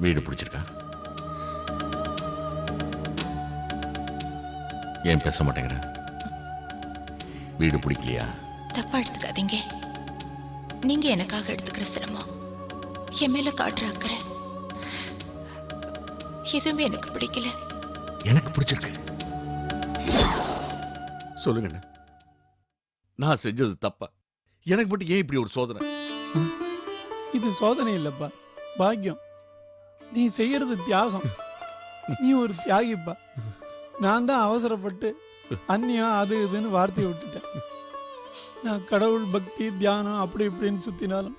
வீடு பிடிச்சிருக்கா? ஏன் பேச மாட்டேங்கிற? வீடு பிடிக்கலையா? தப்பா எடுத்துக்காதீங்க. நீங்க எனக்காக எடுத்துக்கிற சிரமம், என் மேல காட்டுற அக்கறை எதுவுமே எனக்கு பிடிக்கல. எனக்கு பிடிச்சிருக்கு. சொல்லுங்க, நான் செஞ்சது தப்பா? எனக்கு மட்டும் ஏன் இப்படி ஒரு சோதனை? இது சோதனை இல்லப்பா, பாக்கியம். நீ செய்யறது தியாகம். நீ ஒரு தியாகிப்பா. நான் தான் அவசரப்பட்டு அந்நியம் அது இதுன்னு வார்த்தையை விட்டுட்டேன். நான் கடவுள் பக்தி தியானம் அப்படி இப்படின்னு சுத்தினாலும்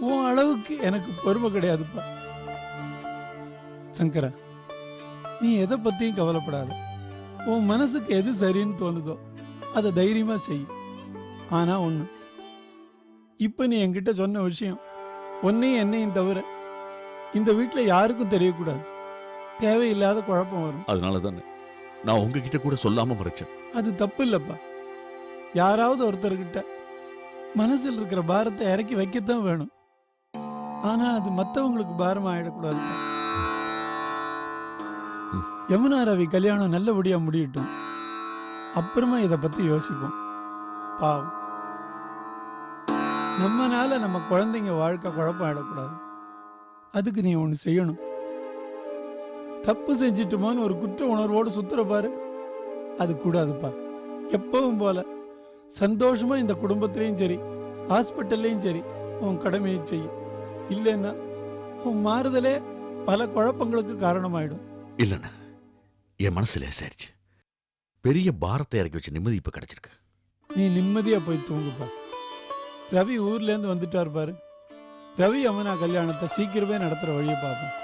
உன் அளவுக்கு எனக்கு பொறுமை கிடையாதுப்பா. சங்கரா, நீ எதை பத்தியும் கவலைப்படாத. உன் மனசுக்கு எது சரின்னு தோணுதோ அதை தைரியமா செய். ஆனா ஒண்ணு, இப்ப நீ என்கிட்ட சொன்ன விஷயம் உன்னையும் என்னையும் தவிர இந்த வீட்டுல யாருக்கும் தெரியக்கூடாது. தேவையில்லாத குழப்பம் வரும். அதனால தானே நான் உங்ககிட்ட கூட சொல்லாம மறைச்சேன். அது தப்பு இல்லப்பா. யாராவது ஒருத்தர்கிட்ட மனசில் இருக்கிற பாரத்தை இறக்கி வைக்கத்தான் வேணும். ஆனா அது மற்றவங்களுக்கு பாரமா ஆயிடக்கூடாது. யமுனா ரவி கல்யாணம் நல்லபடியா முடியட்டும், அப்புறமா இதை பத்தி யோசிப்போம். பாவம், நம்மனால நம்ம குழந்தைங்க வாழ்க்கை குழப்பம் ஆயிடக்கூடாது. அதுக்கு நீ ஒண்ணு செய்யணும். தப்பு செஞ்சிட்டுமோன்னு ஒரு குற்ற உணர்வோடு சுத்துற பாரு, அது கூடாதுப்பா. எப்பவும் போல சந்தோஷமா இந்த குடும்பத்திலையும் சரி ஹாஸ்பிட்டல்லையும் சரி உன் கடமையை செய்ய. இல்லைன்னா உன் மாறுதலே பல குழப்பங்களுக்கு காரணமாயிடும். இல்லைண்ணா, என் மனசுல லேசாயிடுச்சு. பெரிய பாரத்தை இறக்கி வச்ச நிம்மதி இப்ப கிடைச்சிருக்கு. நீ நிம்மதியா போய் தூங்குப்பா. ரவி ஊர்ல இருந்து வந்துட்டார் பாரு. ரவி யமுனா கல்யாணத்தை சீக்கிரமே நடத்துற வழியை பார்ப்போம்.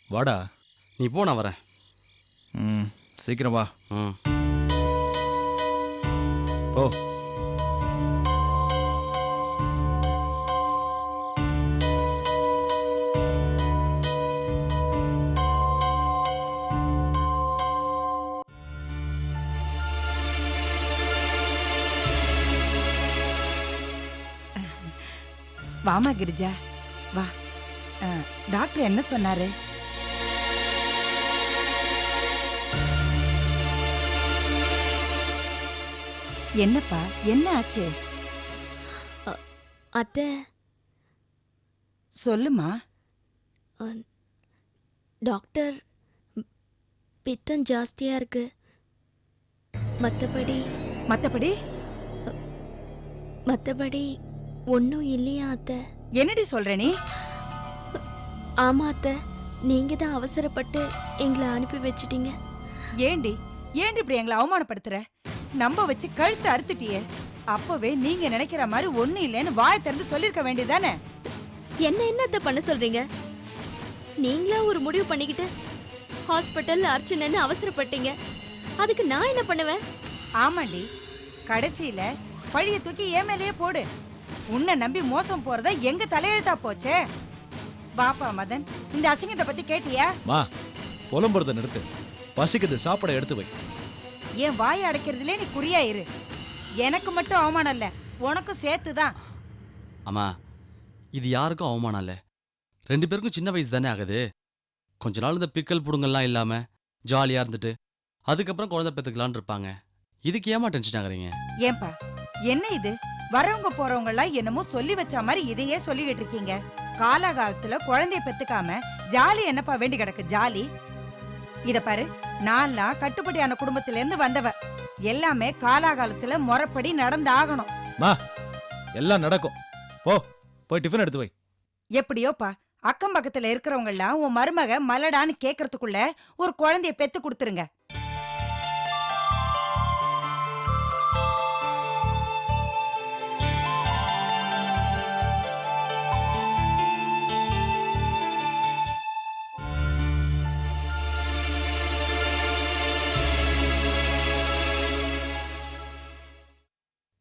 வாடா. நீ போ, நான் வரேன். சீக்கிரம் வா. ஓ, வாமா கிரிஜா, வா. டாக்டர் என்ன சொன்னாரு? என்னப்பா, என்ன ஆச்சு? அத்தை, சொல்லுமா. டாக்டர் பித்தம் ஜாஸ்தியா இருக்கு. மத்தபடி மத்தபடி மத்தபடி ஒன்னும் இல்லையா அத்தை? என்னடி சொல்ற நீ? ஆமா அத்தை, நீங்க தான் அவசரப்பட்டு எங்களை அனுப்பி வச்சிட்டீங்க. ஏண்டி இப்படி எங்களை அவமானப்படுத்துற? நம்ப வச்சு கழுத்து அறுத்துட்டியே. அப்பவே நீங்க நினைக்கிற மாதிரி ஒண்ணு இல்லைன்னு வாயை திறந்து சொல்லிருக்க வேண்டியதானே? என்னத்தை பண்ண சொல்றீங்க? நீங்களா ஒரு முடிவு பண்ணிக்கிட்டு ஹாஸ்பிட்டல் அர்ச்சனைன்னு அவசரப்பட்டீங்க. அதுக்கு நான் என்ன பண்ணுவேன்? ஆமாண்டி, கடைசியில பழிய தூக்கி ஏன் மேலேயே போடு. உன்னை நம்பி மோசம் போறதா எங்க தலையெழுத்தா போச்சே. பாப்பா மதன், இந்த அசிங்கத்தை பத்தி கேட்டியா? மா, புலம்புறத நிறுத்து. பசிக்குது, சாப்பாடை எடுத்து வை. என் வாயை அடைக்கிறதுலே நீ குறியாயிரு. எனக்கு மட்டும் அவமானம் இல்ல, உனக்கும் சேர்த்துதான். அம்மா, இது யாருக்கும் அவமானம் இல்ல. 2 பேருக்கும் சின்ன வயசு தானே ஆகுது. கொஞ்ச நாள் இந்த பிக்கல் புடுங்கெல்லாம் இல்லாம ஜாலியா இருந்துட்டு அதுக்கப்புறம் குழந்தை பெத்துக்கலான்னு இருப்பாங்க. இதுக்கு ஏமா டென்ஷன் ஆகுறீங்க? ஏன்பா, என்ன இது? வரவங்க போறவங்க எல்லாம் என்னமோ சொல்லி வச்ச மாதிரி இதையே சொல்லிக்கிட்டு இருக்கீங்க. காலகாலத்துல குழந்தைய பெத்துக்காம ஜாலி என்னப்பா வேண்டி கிடக்கு? ஜாலி இத பாரு, நான்லாம் கட்டுப்படியான குடும்பத்தில இருந்து வந்தவ. எல்லாமே காலாகாலத்துல முறைப்படி நடந்தாகணும். மா, எல்லாம் நடக்கும். போய் டிஃபன் எடுத்து வை. எப்படியோப்பா, அக்கம் பக்கத்துல இருக்கிறவங்க எல்லாம் உன் மருமக மலடான்னு கேக்குறதுக்குள்ள ஒரு குழந்தைய பெத்து கொடுத்துருங்க.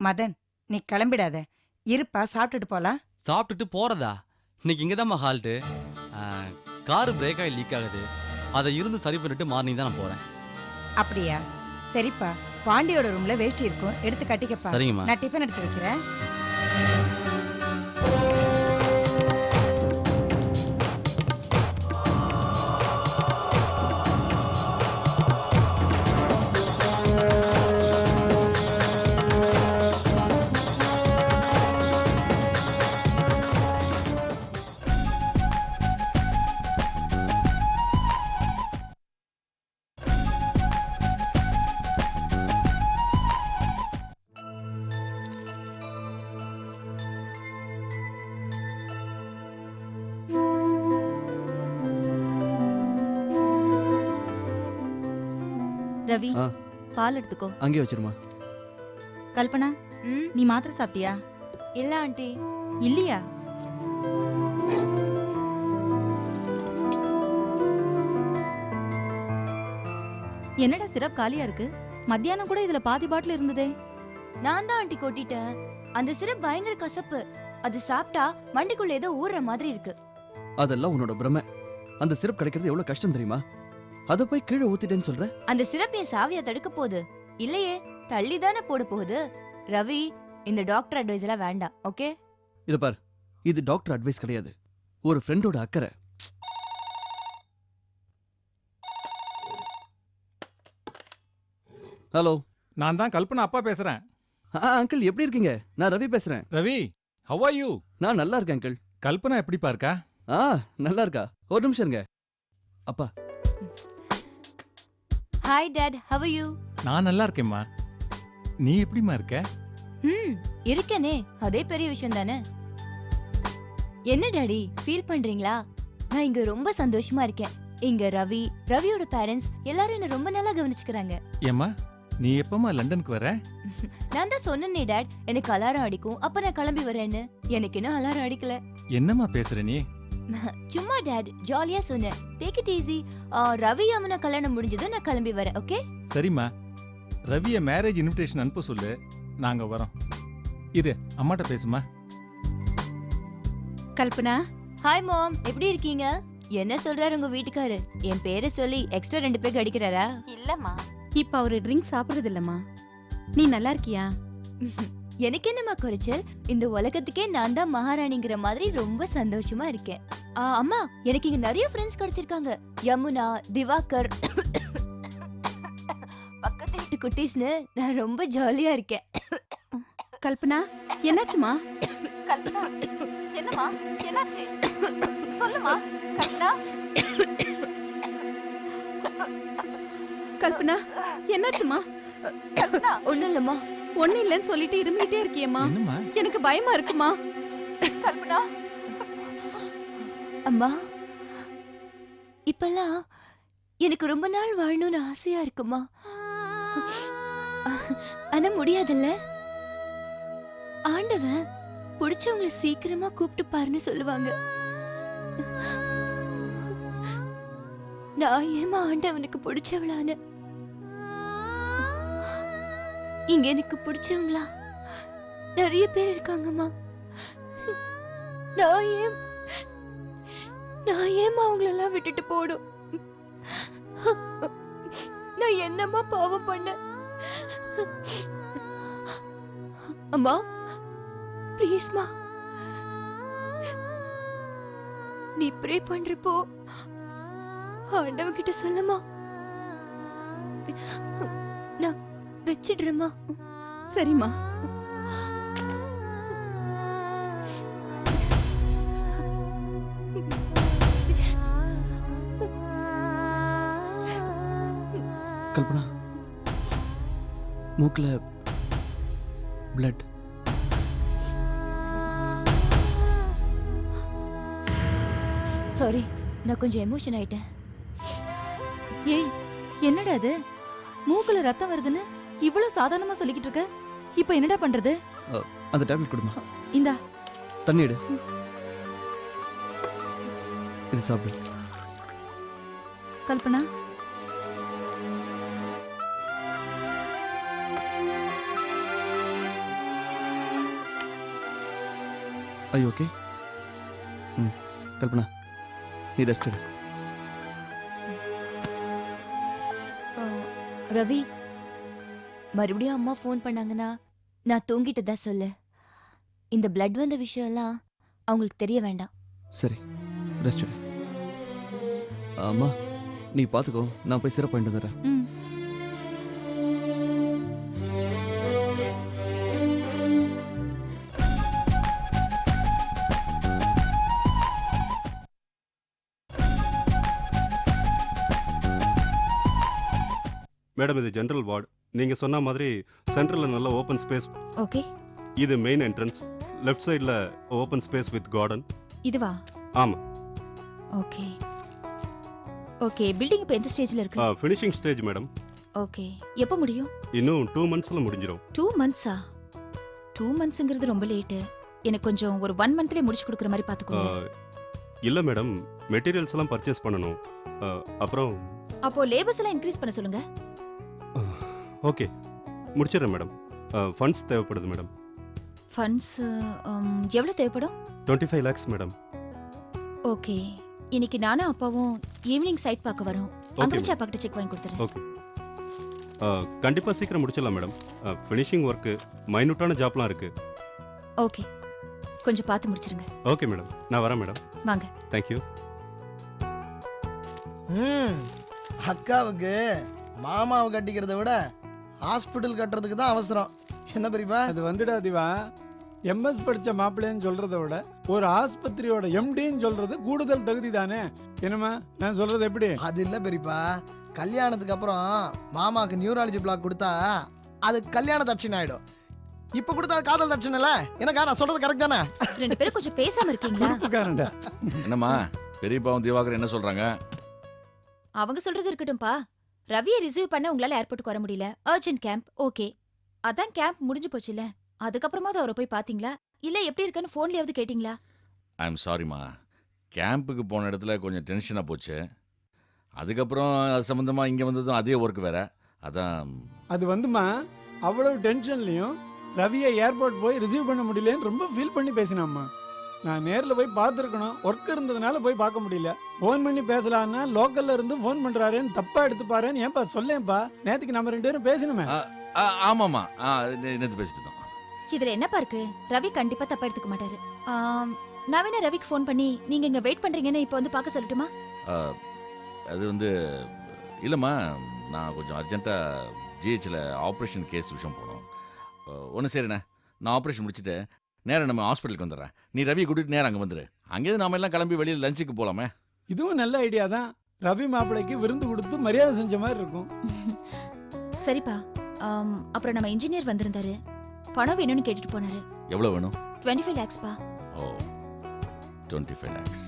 மதன், நீ கிளம்பிடாத. இருப்பா, சாப்பிட்டுட்டு போலாம். சாப்பிட்டுட்டு போறதா? இன்னைக்கு இங்கே தான் ஹால்ட்டு. காரு பிரேக் ஆகி லீக் ஆகுது. அதை இருந்து சரி பண்ணிட்டு மார்னிங் தான் நான் போறேன். அப்படியா? சரிப்பா, பாண்டியோட ரூம்ல வேஷ்டி இருக்கும், எடுத்து கட்டிக்கப்பா. சரிங்கம்மா. நான் டிஃபன் எடுத்து வைக்கிறேன். ரவி, ஆ. பால் எடுத்துக்கோ. அங்கே வச்சிருமா. கல்பனா, ம் நீ மாத்திரை சாப்பிட்டியா? இல்ல ஆண்டி. இல்லையா? என்னடா சிரப் காலியா இருக்கு? மத்தியானம் கூட இதுல பாதி பாட்டில் இருந்ததே. நான் தான் ஆண்டி கொட்டிட்டேன். அந்த சிரப் பயங்கர கசப்பு. அது சாப்பிட்டா மண்டிக்குள்ள ஏதோ ஊறுற மாதிரி இருக்கு. அதெல்லாம் உன்னோட பிரமை. அந்த சிரப் கிடைக்கிறது எவ்வளவு கஷ்டம் தெரியுமா? அத போய் கீழே ஊத்திட்டேன்னு சொல்ற. அந்த சிரப் என் சாவியா தடுக்க போகுது. இல்லையே, தள்ளி தானே போட போகுது. ரவி, இந்த டாக்டர் அட்வைஸ் எல்லாம் வேண்டாம், ஓகே? இத பார், இது டாக்டர் அட்வைஸ் கிடையாது, ஒரு ஃப்ரெண்டோட அக்கறை. ஹலோ, நான் தான் கல்பனா அப்பா பேசுறேன். அங்கிள் எப்படி இருக்கீங்க? நான் ரவி பேசுறேன். Ravi, how are you? நான் நல்லா இருக்கேன் அங்கிள். கல்பனா எப்படிப்பா இருக்கா? நல்லா இருக்கா? ஒரு நிமிஷம் இருங்க. அப்பா. Hi dad, how are you? நான் நல்லா இருக்கேம்மா. நீ எப்படிம்மா இருக்க? இருக்கேனே, அதே பெரிய விஷயம் தானே. என்ன டாடி, ஃபீல் பண்றீங்களா? நான் இங்க ரொம்ப சந்தோஷமா இருக்கேன். இங்க ரவி, ரவியோட பேரண்ட்ஸ் எல்லாரும் என்ன ரொம்ப நல்லா கவனிச்சுக்கிறாங்க. ஏம்மா, நீ எப்பமா லண்டனுக்கு வர? நான் தான் சொன்னேனே டாட், எனக்கு அலாரம் அடிக்கும், அப்ப நான் கிளம்பி வரேன்னு. எனக்கு இன்னும் அலாரம் அடிக்கல. என்னம்மா பேசுற நீ? சும்மா டாட், ஜாலியா சொன்னேன். Take it easy. ரவி அம்மன கல்யாணம் முடிஞ்சதும் நான் கிளம்பி வரேன், ஓகே? சரிம்மா, ரவிய மேரேஜ் இன்விடேஷன் அனுப்ப சொல்லு, நாங்க வரோம். இரு, அம்மாட்ட பேசுமா. கல்பனா, ஹாய் மாம், எப்படி இருக்கீங்க? என்ன சொல்றாரு உங்க வீட்டுக்காரு? என் பேரை சொல்லி எக்ஸ்ட்ரா 2 பேக் அடிக்கிறாரா? இல்லம்மா, இப்ப அவரு ட்ரிங்க் சாப்பிடுறது இல்லம்மா. நீ நல்லா இருக்கியா? எனக்கு என்னம்மா குறைச்சல்? இந்த உலகத்துக்கே நான் தான் மகாராணிங்கிற மாதிரி ரொம்ப சந்தோஷமா இருக்கேன். அம்மா, எனக்கு இங்க நிறைய ஃப்ரெண்ட்ஸ் கிடைச்சிருக்காங்க. யமுனா, திவாகர், பக்கத்து வீட்டு குட்டீஸ்னு நான் ரொம்ப ஜாலியா இருக்கேன். கல்பனா, என்னாச்சுமா? கல்பனா, என்னம்மா என்னாச்சு? சொல்லுமா கல்பனா. கல்பனா, என்னாச்சுமா? ஒண்ணும் இல்லம்மா. ஒண்ணு இல்லைன்னு சொல்லிட்டு இருமிட்டே இருக்கியேம்மா. என்னம்மா? எனக்கு பயமா இருக்குமா. கல்பனா, அம்மா, இப்பெல்லாம் எனக்கு ரொம்ப நாள் வாழணும்னு ஆசையா இருக்குமா. ஆனா முடியாதுல்ல. ஆண்டவன் பிடிச்சவங்களை சீக்கிரமா கூப்பிட்டு பாருன்னு சொல்லுவாங்க. நான் ஏமா ஆண்டவனுக்கு பிடிச்சவளான்னு? இங்க எனக்கு பிடிச்சவங்களா நிறைய பேர் இருக்காங்கம்மா. நான் ஏமா அவங்களெல்லாம் விட்டுட்டு போடும்? நான் என்னம்மா பாவம் பண்ண? அம்மா ப்ளீஸ்மா, நீ ப்ரே பண்றப்போ ஆண்டவன்கிட்ட சொல்லுமா. நான் வச்சிடுறேம்மா. சரிம்மா. கல்பனா, மூக்குல பிளட். சாரி, நான் கொஞ்சம் எமோஷன் ஆயிட்டேன். ஏய், என்னடா அது? மூக்குல ரத்தம் வருதுன்னு இவ்வளவு சாதாரணமா சொல்லிக்கிட்டு இருக்க. இப்போ என்னடா பண்றது? அந்த டேப்லெட் கொடுமா. இந்தா. தண்ணி எடு. இது சாப்பிடு. கல்பனா, ஐ ஓகே? ம், கல்பனா நீ ரெஸ்ட் எடு. ரவி, மறுபடியும் அம்மா ஃபோன் பண்ணாங்கன்னா நான் தூங்கிட்டு தான் சொல்லு. இந்த பிளட் வந்த விஷயம்லாம் அவங்களுக்கு தெரிய வேண்டாம். சரி, ரெஸ்ட் எடு. அம்மா நீ பார்த்துக்கோ, நான் போய் சிறப்பு பண்ணிட்டு வந்துடுறேன். ம். மேடம் இது ஜென்ரல் வார்டு. நீங்க சொன்ன மாதிரி சென்டர்ல நல்ல ஓப்பன் ஸ்பேஸ். ஓகே. இது மெயின் என்ட்ரன்ஸ். லெஃப்ட் சைடுல ஓப்பன் ஸ்பேஸ் வித் கார்டன். இதுவா? ஆமா. ஓகே. ஓகே, பில்டிங் இப்போ எந்த ஸ்டேஜ்ல இருக்கு? Finishing stage madam. ஓகே, எப்போ முடியும்? இன்னும் 2 monthsல முடிஞ்சிரும். 2 monthsா? 2 monthsங்கிறது ரொம்ப லேட். எனக்கு கொஞ்சம் ஒரு 1 monthலயே முடிச்சு கொடுக்குற மாதிரி பாத்துக்கோங்க. இல்ல மேடம், மெட்டீரியல்ஸ் எல்லாம் பர்ச்சேஸ் பண்ணனும். அப்புறம் அப்போ லேபர்ஸ் எல்லாம் இன்க்ரீஸ் பண்ண சொல்லுங்க. ஓகே, முடிச்சிடுறேன் மேடம். ஃபண்ட்ஸ் தேவைப்படுது மேடம். ஃபண்ட்ஸ் எவ்வளவு தேவைப்படும்? 25 lakhs மேடம். ஓகே, இன்னைக்கு நானும் அப்பாவும் ஈவினிங் சைட் பார்க்க வரோம். அங்க வச்சு அப்பா கிட்ட செக் வாங்கி கொடுத்துறேன். ஓகே, கண்டிப்பா சீக்கிரம் முடிச்சிடலாம் மேடம். ஃபினிஷிங் ஒர்க், மைனூட்டான ஜாப்லாம் இருக்கு. ஓகே, கொஞ்சம் பார்த்து முடிச்சிருங்க. ஓகே மேடம், நான் வரேன் மேடம். வாங்க. தேங்க்யூ. அக்காவுக்கு மாமாவை கட்டிக்கிறத விட ஹாஸ்பிட்டல் கட்டுறதுக்கு தான் அவசரம். என்ன பெரியப்பா? அது வந்துடா திவா, எம்எஸ் படிச்ச மாப்பிள்ளைன்னு சொல்றத விட ஒரு ஆஸ்பத்திரியோட எம்டின்னு சொல்றது கூடுதல் தகுதி தானே. என்னமா நான் சொல்றது எப்படி? அது இல்ல பெரியப்பா, கல்யாணத்துக்கு அப்புறம் மாமாவுக்கு நியூராலஜி பிளாக் கொடுத்தா அது கல்யாண தட்சணை ஆயிடும். இப்ப கொடுத்தா காதல் தட்சணை இல்ல. எனக்கா நான் சொல்றது கரெக்ட் தானே? ரெண்டு பேரும் கொஞ்சம் பேசாம இருக்கீங்களா? என்னம்மா பெரியப்பாவும் திவாகர் என்ன சொல்றாங்க? அவங்க சொல்றது இருக்கட்டும்பா. ரவியை ரிசீவ் பண்ண உங்களால ஏர்போர்ட்டுக்கு வர முடியல, அர்ஜென்ட் கேம்ப். ஓகே, அதான் கேம்ப் முடிஞ்சு போச்சுல. அதுக்கப்புறமா அவரை போய் பாத்தீங்களா, இல்ல எப்படி இருக்குன்னு போன்லயாவது கேட்டீங்களா? ஐ எம் சாரிம்மா, கேம்புக்கு போன இடத்துல கொஞ்சம் டென்ஷனாக போச்சு. அதுக்கப்புறம் அது சம்மந்தமாக இங்கே வந்ததும் அதே ஒர்க் வேற. அதான் அது வந்துமா, அவ்வளவு டென்ஷன்லையும் ரவியை ஏர்போர்ட் போய் ரிசீவ் பண்ண முடியலன்னு ரொம்ப ஃபீல் பண்ணி பேசினாம்மா. நான் நேரில் போய் பார்த்துருக்கணும், ஒர்க் இருந்ததுனால போய் பார்க்க முடியல. ஃபோன் பண்ணி பேசலான்னா லோக்கல்ல இருந்து ஃபோன் பண்றாருன்னு தப்பா எடுத்துப்பாருன்னு ஏன்பா சொல்லேன்ப்பா. நேற்றுக்கு நம்ம 2 பேரும் பேசணுமே. ஆமாம்மா, நேற்று பேசிட்டு தான். இதுல என்னப்பா இருக்கு? ரவி கண்டிப்பா தப்பா எடுத்துக்க மாட்டாரு. நான் வேணா ரவிக்கு ஃபோன் பண்ணி நீங்க இங்க வெயிட் பண்றீங்கன்னு இப்போ வந்து பார்க்க சொல்லட்டுமா? அது வந்து இல்லைம்மா, நான் கொஞ்சம் அர்ஜென்ட்டாக ஜிஹெச்சில் ஆப்ரேஷன் கேஸ் விஷயம் போனோம். ஒன்று சரிண்ணே, நான் ஆப்ரேஷன் முடிச்சுட்டு நேராக நம்ம ஹாஸ்பிட்டலுக்கு வந்துடுறேன். நீ ரவியை கூட்டிகிட்டு நேரம் அங்கே வந்துடு. அங்கேருந்து நாம எல்லாம் கிளம்பி வெளியில் லஞ்சுக்கு போகலாமே. இதுவும் நல்ல ஐடியா தான். ரவி மாப்பிள்ளைக்கு விருந்து கொடுத்து மரியாதை செஞ்ச மாதிரி இருக்கும். சரிப்பா. அப்புறம் நம்ம இன்ஜினியர் வந்திருந்தாரு, பணம் வேணும்னு கேட்டுட்டு போனாரு. எவ்வளோ வேணும்? 25 lakhs பா. ஓ, 25 lakhs.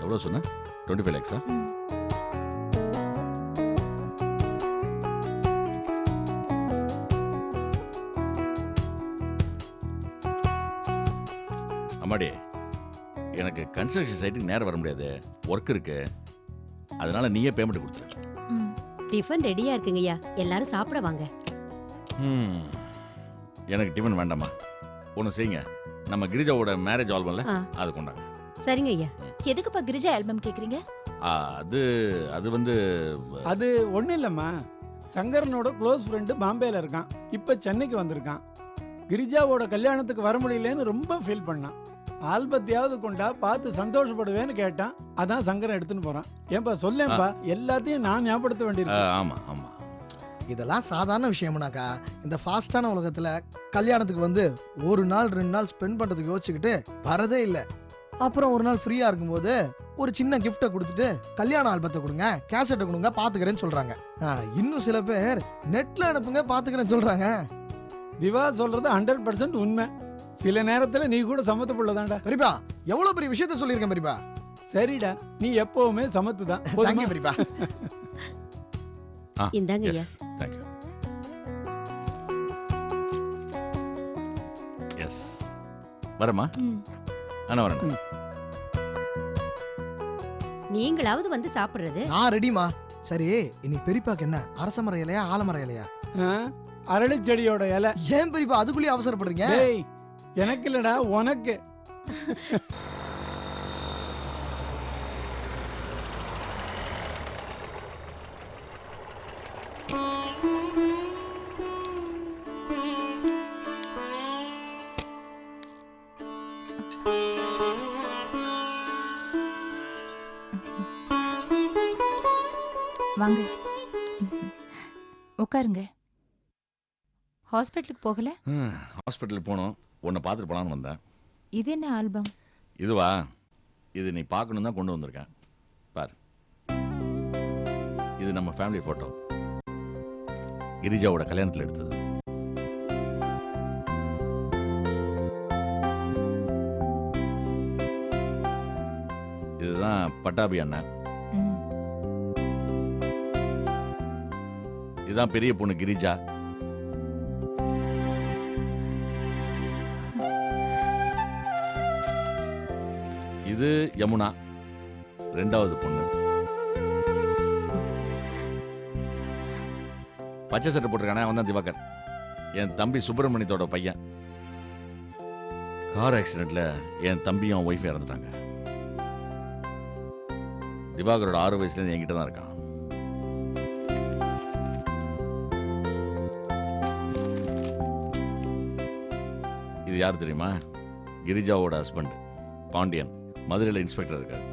எவ்வளோ சொன்ன? 25 lakhs-ஆ? அம்மாடி, எனக்கு கன்ஸ்ட்ரக்ஷன் சைட்டுக்கு நேரம் வர முடியாது, ஒர்க் இருக்கு. அதனால நீயே பேமெண்ட் கொடுத்துரு. டிஃபன் ரெடியா இருக்குங்கய்யா, எல்லாரும் சாப்பிட வாங்க. எனக்கு டிஃபன் வேண்டாமா. ஒன்று செய்யுங்க, நம்ம கிரிஜாவோட மேரேஜ் ஆல்பம்ல அது கொண்டாங்க. சரிங்க ஐயா. எதுக்குப்பா கிரிஜா ஆல்பம் கேக்குறீங்க? அது வந்து அது ஒன்றும் இல்லைம்மா, சங்கரனோட க்ளோஸ் ஃப்ரெண்டு பாம்பேல இருக்கான், இப்போ சென்னைக்கு வந்திருக்கான். கிரிஜாவோட கல்யாணத்துக்கு வர முடியலன்னு ரொம்ப ஃபீல் பண்ணான். ஆல்பத்தையாவது கொண்டா பார்த்து சந்தோஷப்படுவேன்னு கேட்டான். அதான் சங்கரன் எடுத்துன்னு போறான். ஏன்பா சொல்லேன்பா, எல்லாத்தையும் நான் ஞாபகப்படுத்த வேண்டியிருக்கு. ஆமா ஆமா, இதெல்லாம் சாதாரண விஷயம்னாக்கா. இந்த ஃபாஸ்டான உலகத்துல கல்யாணத்துக்கு வந்து 1 நாள் 2 நாள் ஸ்பெண்ட் பண்றதுக்கு யோசிச்சுக்கிட்டு வரதே இல்லை. அப்புறம் ஒரு நாள் ஃப்ரீயா இருக்கும்போது ஒரு சின்ன கிஃப்டை கொடுத்துட்டு கல்யாண ஆல்பத்தை கொடுங்க, கேசட்டை கொடுங்க, பாத்துக்கிறேன்னு சொல்றாங்க. இன்னும் சில பேர் நெட்ல அனுப்புங்க, பாத்துக்கிறேன்னு சொல்றாங்க. திவா சொல்றது 100% உண்மை. சில நேரத்துல நீ கூட சமத்து புள்ளதான்டா. பெரியப்பா, எவ்வளவு பெரிய விஷயத்த சொல்லியிருக்கேன் பெரியப்பா. சரிடா, நீ எப்பவுமே சமத்து தான். தேங்க்யூ பெரியப்பா. இந்தாங்க ஐயா. Thank you. எஸ், வரமா. அண்ணா வரேன். நீங்களாவது வந்து சாப்பிடுறது. நான் ரெடிமா. சரி, இன்னைக்கு பெரியப்பாக்கு என்ன, அரச மர இலையா ஆலமர இலையா? அரளி செடியோட இலை. ஏன் பெரியப்பா அதுக்குள்ளேயே அவசரப்படுறீங்க? டேய், எனக்கு இல்லடா, உனக்கு. வாங்க உட்காருங்க. ஹாஸ்பிட்டலுக்கு போகல? ஹாஸ்பிட்டலுக்கு போகணும், உன்னை பார்த்துட்டு போகலான்னு வந்தேன். இது என்ன ஆல்பம்? இதுவா? இது நீ பார்க்கணும் தான் கொண்டு வந்திருக்கேன். பாரு, இது நம்ம ஃபேமிலி ஃபோட்டோ, கிரிஜாவோட கல்யாணத்தில் எடுத்தது. இதுதான் பட்டாபி அண்ணன். இதுதான் பெரிய பொண்ணு கிரிஜா. இது யமுனா, ரெண்டாவது பொண்ணு. பச்சை சட்டை போட்டிருக்கானே அவன் தான் திவாகர், என் தம்பி சுப்பிரமணியத்தோட பையன். கார் ஆக்சிடென்ட்ல என் தம்பியும் அவன் ஒய்ஃபும் இறந்துட்டாங்க. திவாகரோட 6 வயசுலேருந்து என்கிட்ட தான் இருக்கான். இது யார் தெரியுமா? கிரிஜாவோட ஹஸ்பண்ட் பாண்டியன், மதுரையில் இன்ஸ்பெக்டர் இருக்காரு.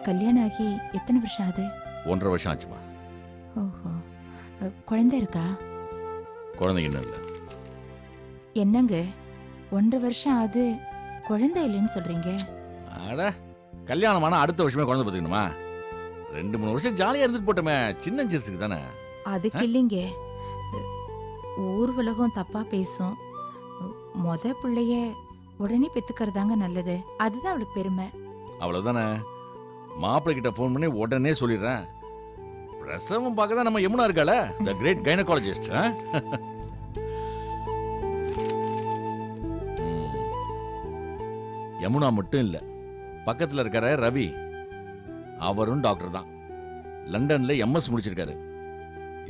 கல்யாணம் ஆகி எத்தனை வருஷம் ஆகுது? 1.5 வருஷம் ஆச்சுமா. ஓஹோ, குழந்தை இருக்கா? குழந்தைங்க இன்னும் இல்லை. என்னங்க 1.5 வருஷம் ஆகுது, குழந்தை இல்லைன்னு சொல்றீங்க? அட, கல்யாணம் ஆனா அடுத்த வருஷமே குழந்தை பார்த்துக்கணுமா? 2-3 வருஷம் ஜாலியா இருந்துட்டு போட்டோமே, சின்ன சிறுசுக்கு தானே. அதுக்கு இல்லைங்க, ஊர் உலகம் தப்பா பேசும். மொத பிள்ளைய உடனே பெத்துக்கிறதாங்க நல்லது, அதுதான் அவளுக்கு பெருமை. அவ்வளவுதானே. மாப்பிள்ளை கிட்ட ஃபோன் பண்ணி உடனே சொல்லிடுறேன். பிரசவம் பார்க்க தான் நம்ம யமுனா இருக்காள, த கிரேட் கைனகாலஜிஸ்ட். யமுனா மட்டும் இல்ல, பக்கத்துல இருக்கிற ரவி, அவரும் டாக்டர் தான். லண்டன்ல எம்எஸ் முடிச்சிருக்காரு.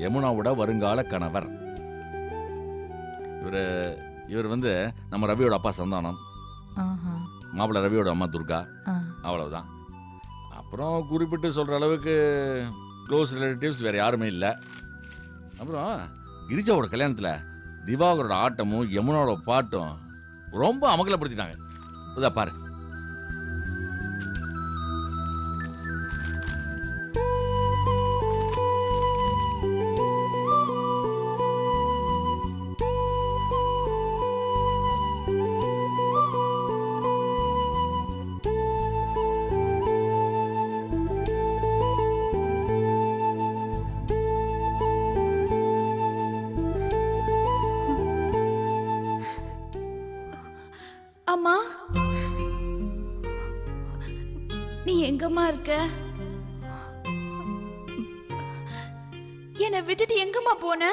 யமுனாவோட வருங்கால கணவர். இவர் வந்து நம்ம ரவியோட அப்பா சந்தானம். மாப்பிள்ளை ரவியோட அம்மா துர்கா. அவ்வளவுதான். அப்புறம் குறிப்பிட்டு சொல்ற அளவுக்கு க்ளோஸ் ரிலேட்டிவ்ஸ் வேற யாருமே இல்லை. அப்புறம் கிரிஜாவோட கல்யாணத்துல திவாகரோட ஆட்டமும் யமுனாவோட பாட்டும் ரொம்ப அமகலப்படுத்திட்டாங்க. இதா பாரு. அம்மா, நீ எங்கம்மா இருக்க? என்னை விட்டுட்டு எங்கம்மா போன?